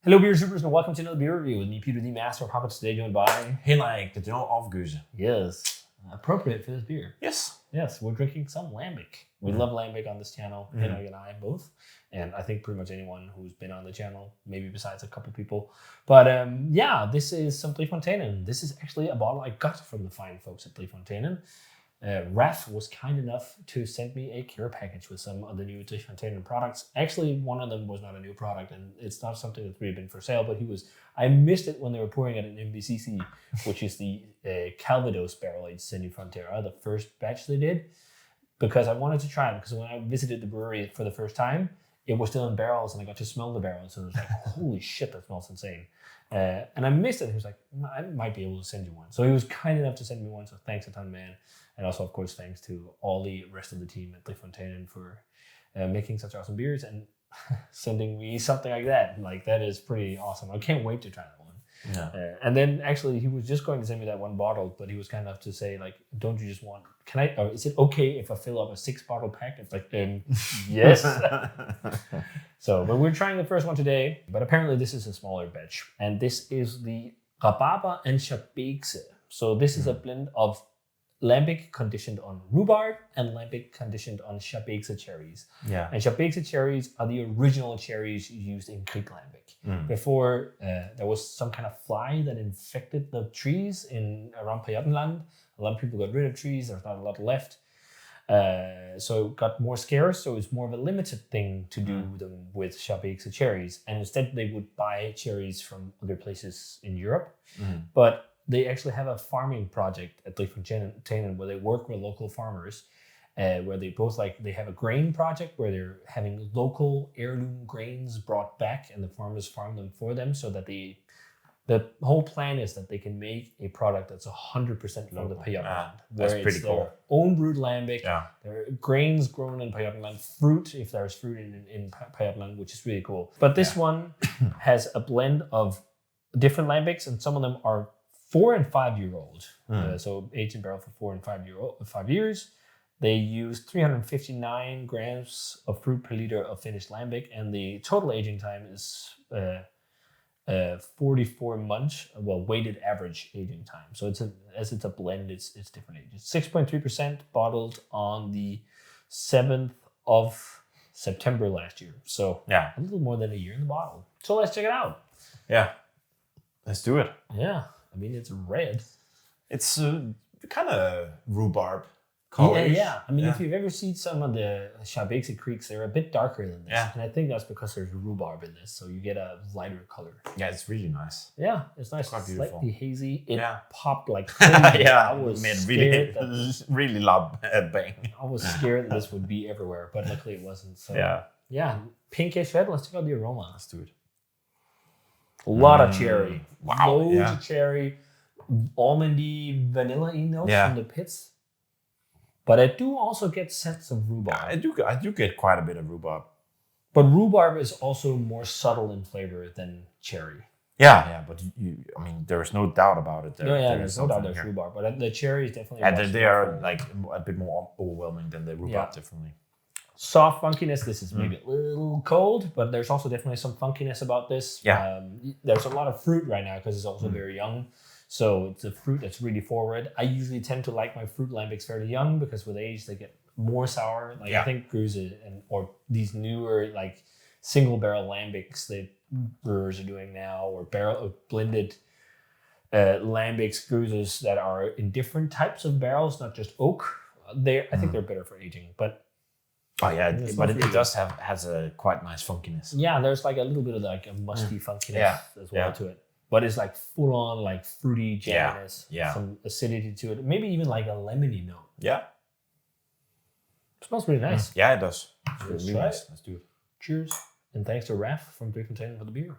Hello, beer supers, and welcome to another beer review with me, Peter, the Master of Hoppets. Today joined by Henrik, the general afgeuze. Yes, appropriate for this beer. Yes. Yes, we're drinking some Lambic. We love Lambic on this channel, Henrik and I both, and I think pretty much anyone who's been on the channel, maybe besides a couple people. But yeah, this is some Fonteinen. This is actually a bottle I got from the fine folks at Fonteinen. Raf was kind enough to send me a care package with some of the new Fonteinen products. Actually, one of them was not a new product, and it's not something that's really been for sale, but I missed it when they were pouring it in MBCC, which is the Calvados barrel-aged Seni Frontera, the first batch they did, because I wanted to try it, because when I visited the brewery for the first time, it was still in barrels, and I got to smell the barrels, and it was like, holy shit, that smells insane. And I missed it. He was like, I might be able to send you one. So he was kind enough to send me one, so thanks a ton, man. And also, of course, thanks to all the rest of the team at Fonteinen for making such awesome beers and sending me something like that. Like, that is pretty awesome. I can't wait to try that one. Yeah. And then, actually, he was just going to send me that one bottle, but he was kind enough to say, like, don't you just want... or is it okay if I fill up a 6-bottle pack? It's like, yes. So, but we're trying the first one today, but apparently this is a smaller batch. And this is the Rabarber and Schaarbeekse. So this is a blend of Lambic conditioned on rhubarb and Lambic conditioned on Schaarbeekse cherries. Yeah. And Schaarbeekse cherries are the original cherries used in Kriek Lambic. Before there was some kind of fly that infected the trees around Pajottenland. A lot of people got rid of trees. There's not a lot left. So it got more scarce. So it's more of a limited thing to do them with Schaarbeekse cherries. And instead they would buy cherries from other places in Europe. But they actually have a farming project at Fonteinen where they work with local farmers, where they have a grain project where they're having local heirloom grains brought back and the farmers farm them for them, so that the whole plan is that they can make a product that's 100% from the Pajottenland. That's pretty cool. Their own brewed lambic, their grains grown in Pajottenland, fruit, if there's fruit in Pajottenland, which is really cool. But this one has a blend of different lambics, and some of them are 4 and 5 year old. So aged in barrel for 4 and 5 years. They use 359 grams of fruit per liter of finished lambic, and the total aging time is 44 months. Well, weighted average aging time. So it's a blend. It's different ages. 6.3% bottled on the 7th of September last year. So a little more than a year in the bottle. So let's check it out. Yeah, let's do it. Yeah. I mean, it's red. It's kind of rhubarb colors. Yeah. I mean, if you've ever seen some of the Schaarbeekse Krieks, they're a bit darker than this. Yeah. And I think that's because there's rhubarb in this, so you get a lighter color. Yeah, it's really nice. Yeah, it's nice. Quite beautiful. Slightly hazy. It popped like crazy. I was scared really loud bang. I was scared that this would be everywhere, but luckily it wasn't. So yeah, pinkish red. Let's check out the aroma. Let's do it. A lot of cherry. Wow. Loads of cherry. Almondy, vanilla-y notes from the pits. But I do also get scents of rhubarb. I do get quite a bit of rhubarb. But rhubarb is also more subtle in flavor than cherry. Yeah, but I mean, there is no doubt about it. There's no doubt there's rhubarb. But the cherry is definitely... And they are like a bit more overwhelming than the rhubarb, definitely. Soft funkiness. This is maybe a little cold, but there's also definitely some funkiness about this. Yeah. There's a lot of fruit right now because it's also very young. So it's a fruit that's really forward. I usually tend to like my fruit lambics fairly young because with age they get more sour. Like I think Brewed or these newer like single barrel lambics that brewers are doing now, or blended lambics, Brewers that are in different types of barrels, not just oak. I think they're better for aging, but. Oh yeah, but it has a quite nice funkiness. Yeah, there's like a little bit of like a musty funkiness as well to it. But it's like full on like fruity jamminess, some acidity to it, maybe even like a lemony note. Yeah. It smells really nice. Yeah, it does. It's really nice. Let's do it. Cheers. And thanks to Raf from Fonteinen for the beer.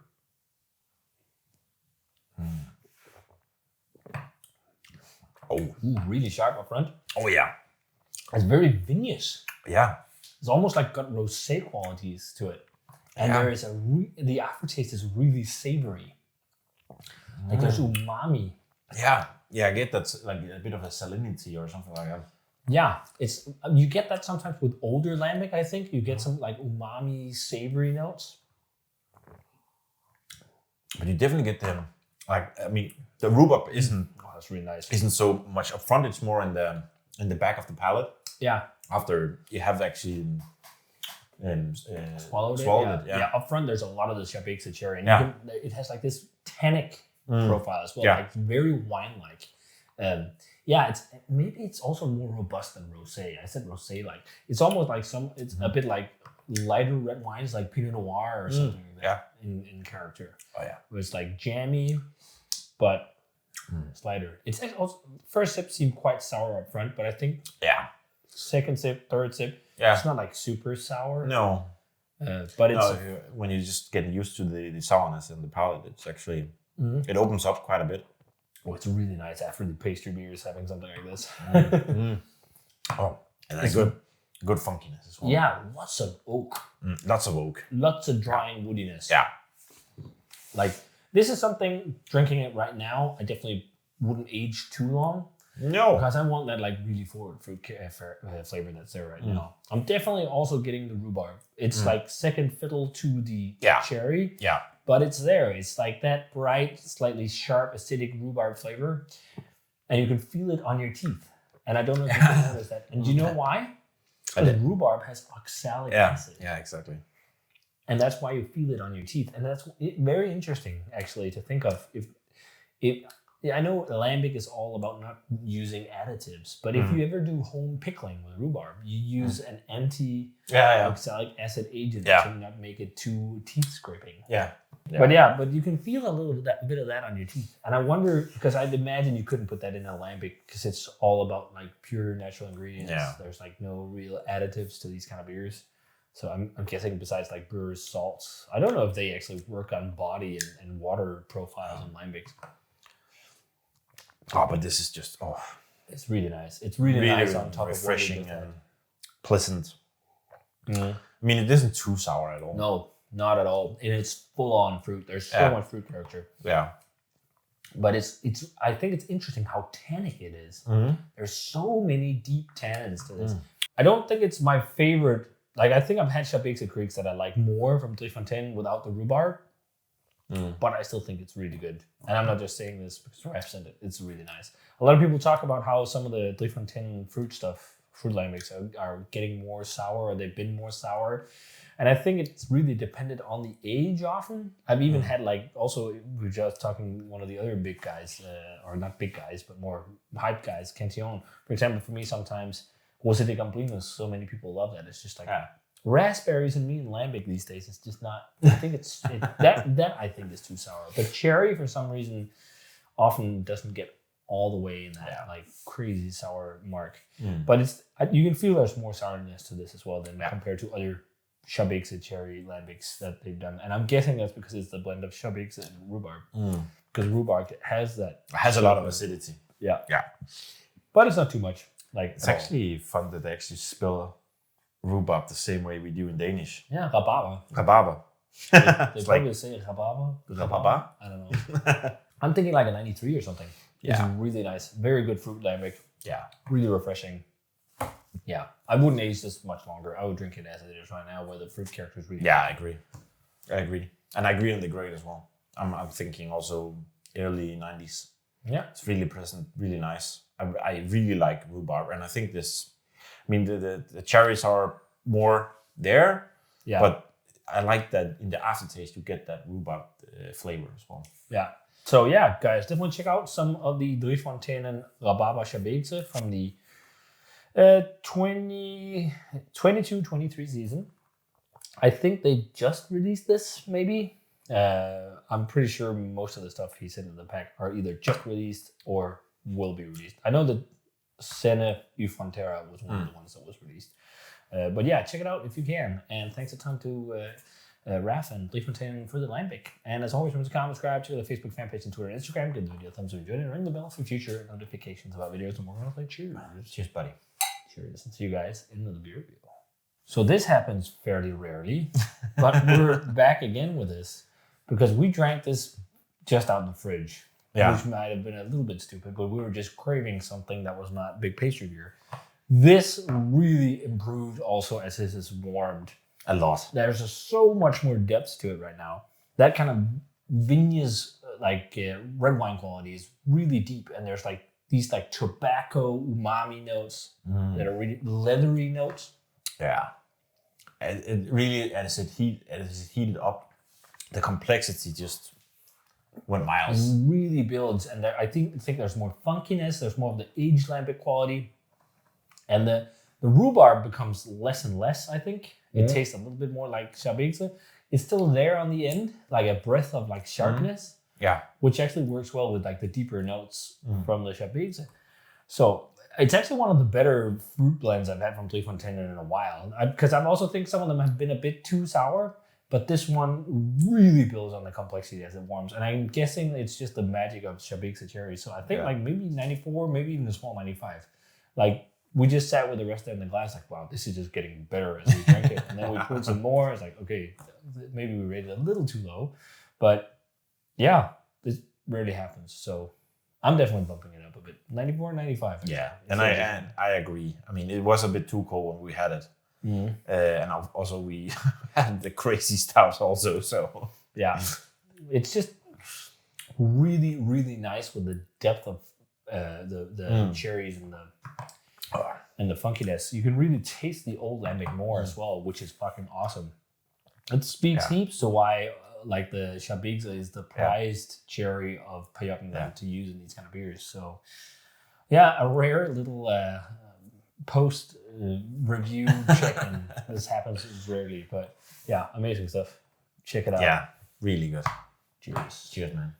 Oh, really sharp up front. Oh yeah. It's very vinous. Yeah. It's almost like got rosé qualities to it. And there is the aftertaste is really savory. Like there's umami. Yeah, I get that's like a bit of a salinity or something like that. Yeah, you get that sometimes with older lambic. I think you get some like umami, savory notes. But you definitely get the, like, I mean, the rhubarb isn't that's really nice. Isn't so much up front. It's more in the back of the palate. Yeah. After you have actually swallowed it. Yeah. Up front, there's a lot of the Schaarbeekse cherry, and it has like this tannic profile as well, like very wine-like. It's also more robust than rosé. I said rosé, like it's almost like it's a bit like lighter red wines, like Pinot Noir or something like that in character. Oh yeah, where it's like jammy, but it's lighter. It's also, first sip seemed quite sour up front, but I think second sip, third sip, it's not like super sour. No, but it's when you just get used to the sourness in the palate, it's actually it opens up quite a bit. Oh, it's really nice after the pastry beers having something like this. Oh, and that's good funkiness as well. Yeah, lots of oak. Lots of oak. Lots of drying woodiness. Yeah. Like, this is something, drinking it right now, I definitely wouldn't age too long. No. Because I want that like really forward fruit flavor that's there right now. I'm definitely also getting the rhubarb. It's like second fiddle to the cherry. Yeah. But it's there. It's like that bright, slightly sharp, acidic rhubarb flavor. And you can feel it on your teeth. And I don't know if you can notice that. And do you know why? Because rhubarb has oxalic acid. Yeah, exactly. And that's why you feel it on your teeth. And that's very interesting, actually, to think of. I know Lambic is all about not using additives, but if you ever do home pickling with rhubarb, you use an anti-oxalic acid agent to not make it too teeth scraping. Yeah. But you can feel a bit of that on your teeth. And I wonder, because I'd imagine you couldn't put that in a Lambic because it's all about like pure natural ingredients. Yeah. There's like no real additives to these kind of beers. So I'm guessing besides like brewers' salts, I don't know if they actually work on body and water profiles in Lambics. Oh, but this is just it's really nice. It's really nice on top refreshing of and pleasant. I mean, it isn't too sour at all. No, not at all. And it's full on fruit. There's so much fruit character. Yeah. But it's I think it's interesting how tannic it is. There's so many deep tannins to this. I don't think it's my favorite. Like, I think I've had Schaarbeekse Creeks that I like more from Fonteinen without the rhubarb. But I still think it's really good. And I'm not just saying this because I've said it. It's really nice. A lot of people talk about how some of the Fonteinen fruit lambics are getting more sour, or they've been more sour. And I think it's really dependent on the age often. I've even had we were just talking one of the other big guys, or not big guys, but more hype guys, Cantillon. For example, for me sometimes, Rosé de Gambrinos, so many people love that. It's just like raspberries and me and lambic these days. It's just not. I think that I think is too sour. But cherry, for some reason, often doesn't get all the way in that like crazy sour mark. But you can feel there's more sourness to this as well than compared to other Schaarbeekse cherry lambics that they've done. And I'm guessing that's because it's the blend of Schaarbeekse and rhubarb. Because rhubarb has a lot of acidity. Yeah. But it's not too much. Like, it's actually fun that they actually spell rhubarb the same way we do in Danish. Yeah, rabarber. Rabarber. They probably say rabarber. Rabarber? I don't know. I'm thinking like a 93 or something. It's really nice. Very good fruit lambic. Yeah. Really refreshing. Yeah. I wouldn't age this much longer. I would drink it as it is right now, where the fruit character is really good. I agree. And I agree on the grade as well. I'm thinking also early 90s. Yeah. It's really present, really nice. I really like rhubarb, and I think the cherries are more there, but I like that in the aftertaste you get that rhubarb flavor as well. Yeah. So guys, definitely check out some of the Fonteinen Rabarber Schaarbeekse from the 22-23 season. I think they just released this, maybe. I'm pretty sure most of the stuff he said in the pack are either just released or will be released. I know that Sene y Frontera was one of the ones that was released. But check it out if you can. And thanks a ton to Raf and Fonteinen for the Lambic. And as always, remember to comment, subscribe to the Facebook fan page and Twitter and Instagram. Give the video a thumbs up if you enjoyed it, and ring the bell for future notifications about videos. And we're going to play cheers. Cheers, buddy. Cheers. And see you guys in the beer review. So this happens fairly rarely, but we're back again with this because we drank this just out in the fridge. Which might have been a little bit stupid, but we were just craving something that was not big pastry beer. This really improved also as this is warmed. A lot. There's just so much more depth to it right now. That kind of Vigne's red wine quality is really deep, and there's like these like tobacco umami notes that are really leathery notes. Yeah, and it really as it heated up, the complexity just went miles. It really builds, and I think there's more funkiness. There's more of the aged lambic quality, and the rhubarb becomes less and less. I think it tastes a little bit more like Schaarbeekse. It's still there on the end, like a breath of like sharpness. Yeah, which actually works well with like the deeper notes from the Schaarbeekse. So it's actually one of the better fruit blends I've had from Fonteinen in a while. Because I also think some of them have been a bit too sour, but this one really builds on the complexity as it warms. And I'm guessing it's just the magic of Schaarbeekse cherries. So I think like maybe 94, maybe even a small 95. Like we just sat with the rest in the glass like, wow, this is just getting better as we drink it. And then we poured some more. It's like, okay, maybe we rated it a little too low, but yeah, this rarely happens. So I'm definitely bumping it up a bit. 94, 95. Yeah, and I agree. I mean, it was a bit too cold when we had it. And also we had the crazy stouts also. So yeah, it's just really, really nice with the depth of the cherries and the funkiness. You can really taste the old lambic more as well, which is fucking awesome. It speaks heaps to why like the Schaarbeekse is the prized cherry of Pajottenland to use in these kind of beers. So yeah, a rare little post review check-in. This happens rarely, but yeah, amazing stuff. Check it out. Yeah, really good. Cheers. Cheers, man.